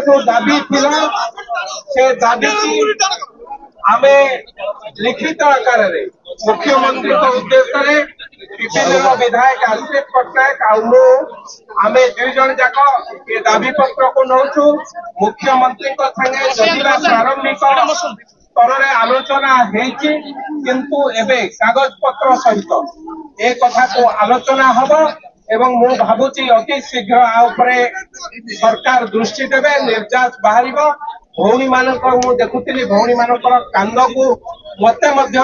जो दाबी थिला से दाबी आमे लिखित आकार रे मुख्यमंत्री को उद्देश्य पिपीली विधायक आश्रित पट्टनायक आमे दुई जन जाक ये दाबी पत्र को नौचु मुख्यमंत्री संगे जदिवा प्रारंभिक स्तर में आलोचना होइछि किंतु एबे कागज पत्र सहित ए कथा को आलोचना हबो एवं मु भाबुची अति शीघ्र आ उपरे सरकार दृष्टि देबे निर्यास बाहरिबो भौणी मानकर मु देखुतिली भौणी मानकर कांद को मते मध्य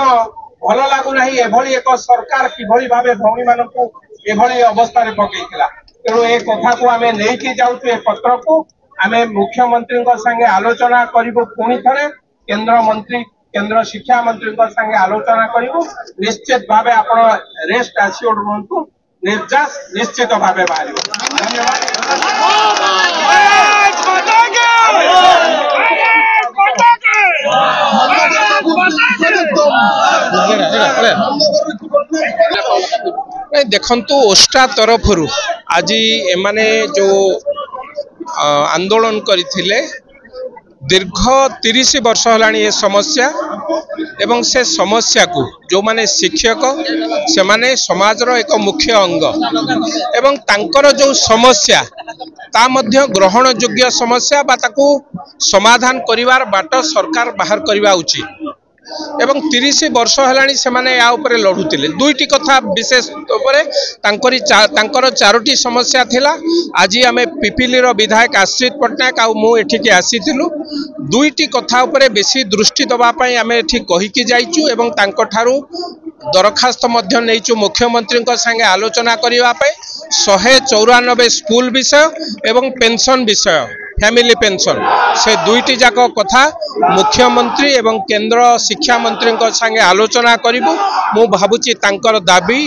भल लागु नाही एभली एक सरकार किभली भाबे भौणी मानकु एभली अवस्था रे पकेइतिला तेणु ए कथा को आमे नेकी जाउछु ए पत्र को आमे मुख्यमंत्री संगे आलोचना करिबो पुणी थरे केंद्र मंत्री केंद्र शिक्षा मंत्री संगे आलोचना करिबो निश्चित भाबे आपण रेस्ट एश्योर्ड रहंतु निर्यास निश्चित भाबे बाहरिबो देखंतु ओस्टा तरफ आज एमाने जो आंदोलन करथिले दीर्घ 30 वर्ष होलानी ये समस्या एवं से समस्या को जो माने शिक्षक से माने समाजर एक मुख्य अंग एवं तांकर जो समस्या ता मध्य ग्रहण योग्य समस्या बा ताकू समाधान करिवार बाट सरकार बाहर करिवा उचित एवं 30 वर्ष होलानी से माने या ऊपर लढुतिले दुईटी कथा विशेष ऊपर तांकर चारोटी समस्या थिला आज आमे पिपीली रो विधायक आश्रित पट्टनायक आ मु एठी के आसीथिलु दुईटी कथा ऊपर बेसी दृष्टि दबा पई आमे एठी कहि कि जाइचु एवं तांको ठारू दरखास्त मध्य नैचु मुख्यमंत्री संगे आलोचना करिवा पई 194 स्कूल विषय एवं पेंशन विषय फैमिली पेंशन से दुईटी जाक कथा मुख्यमंत्री एवं केंद्र शिक्षा मंत्री संगे आलोचना करिबु मु भाबुची तांकर दाबी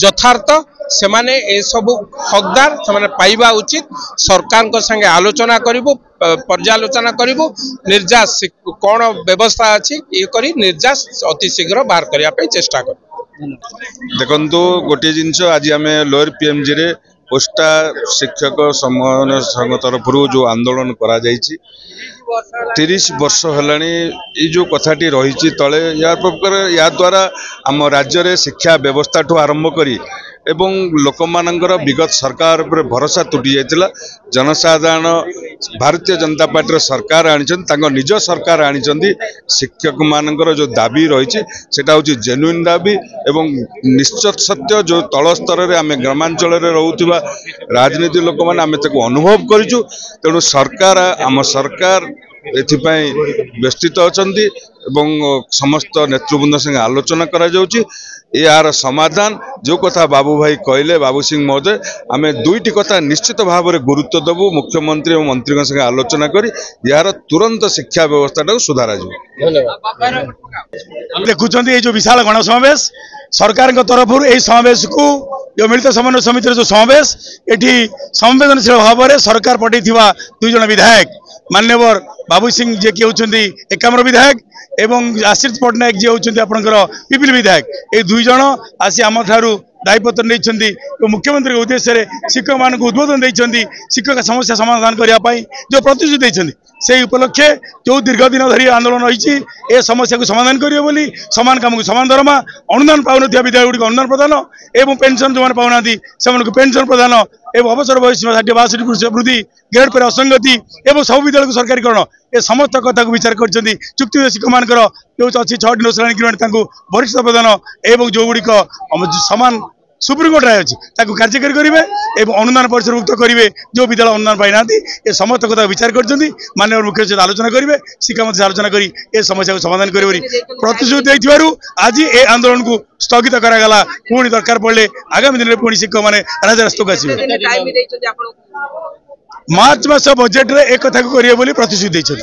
यथार्थ से माने ए सब हकदार से माने पाइबा उचित सरकार को संगे आलोचना करिबु पर्यालोचना करिबु निर्यास कोन व्यवस्था अछि ए करी निर्यास अति शीघ्र बाहर करिया पे चेष्टा कर देखंतु गोटे जिंस आज आमे लोअर पीएमजी रे ओस्टा शिक्षक सम्मान संघ तरफ जो आंदोलन करा जायछि 30 वर्ष होलानी ये जो कथाटी रही तले या द्वारा आम राज्य रे शिक्षा व्यवस्था ठू आरंभ करी एवं लोक मानकर विगत सरकार पर भरोसा तुटी जाइतिला जनसाधारण भारतीय जनता पार्टी सरकार आनी निज सरकार आनी शिक्षक मानकर जो दाबी रही सेटा होची जेन्युइन दाबी एवं निश्चित सत्य जो तल स्तर में आम ग्रामांचल रोथुवा राजनीति लोक मैंने आम अनुभव करूँ तेणु सरकार आम सरकार एथिपाई व्यस्तित अछंती एवं समस्त नेतृवृंद संगे आलोचना करा जाउची यार समाधान जो कथा बाबू भाई कहले बाबू सिंह महोदय आमे दुईटी कथा निश्चित भाव में गुरुत्व देबू मुख्यमंत्री और मंत्री संगे आलोचना करी यार तुरंत शिक्षा व्यवस्था सुधारा देखुं ये जो विशाल गणसमावेश सरकार तरफ समावेश को जो मिलित समन्वय समिति जो समावेश ये संवेदनशील भाव में सरकार पठे दुई जन विधायक मान्यवर बाबू सिंह जे कि होउछन्ती एकामर विधायक एवं आश्रित पट्टनायक जे होउछन्ती आपनकर पिपीली विधायक ए दुई जन आसी आम ठारू दायित्व नहीं मुख्यमंत्री उद्देश्य शिक्षक मान उद्बोधन देती शिक्षक समस्या समाधान करने जो प्रतिश्रुति देते से उपलक्षे जो दीर्घ दिन धरी आंदोलन रही ए समस्या को समाधान करेंगे बोली समान काम को समान दरमा अनुदान पाऊन विद्यालय गुड़िक अनुदान प्रदान एवं पेंशन जो पाऊना से पेंशन प्रदान एवं अवसर बयस 62 वृद्धि ग्रेड पर असंगति एवं सब विद्यालय को सरकारीकरण ए समस्त कथा को विचार कर चुक्ति शिक्षक मान जो अच्छी 6 दिन श्रेणी वरिष्ठ प्रदान एवं जो गुड़िक समान सुप्रीम कोर्ट राय अच्छी कार्यकारी करेंगे और अनुदान परिसरभुक्त करेंगे जो विद्यालय अनुदान पाई ना ये समस्त कथा विचार कर माननीय मुख्य सहित आलोचना करेंगे शिक्षा मंत्री आलोचना करी ए समस्या को समाधान करें प्रतिश्रुति देथिबारु आज ये आंदोलन को स्थगित करागला पुणी दरकार पड़े आगामी दिन में पुणी शिक्षक मैंने राजरास्ता को आसवे मार्च मास बजेट रे एक कथा को करेंगे प्रतिश्रुति देते।